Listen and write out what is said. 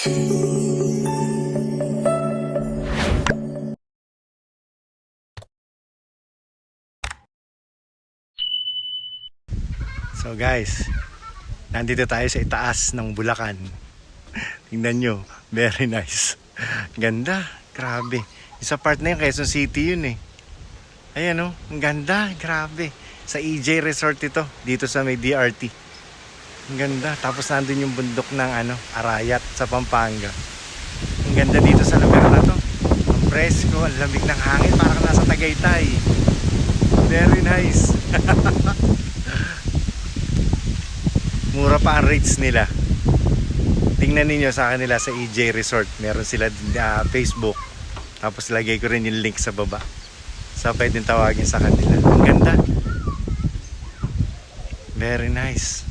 So guys, nandito tayo sa itaas ng Bulacan. Tingnan nyo, very nice. Ganda, grabe. Isa part na yung Quezon City yun eh. Ayan oh, ang ganda, grabe. Sa EJ Resort ito, dito sa may DRT. Ang ganda, tapos nandun yung bundok ng Arayat sa Pampanga. Ang ganda dito sa lugar na to. Ang presko, ang lamig ng hangin, parang nasa Tagaytay. Very nice. Mura pa ang rates nila. Tingnan niyo sa kanila sa EJ Resort. Meron sila Facebook. Tapos lagay ko rin yung link sa baba. So pwedeng tawagin sa kanila. Ang ganda. Very nice.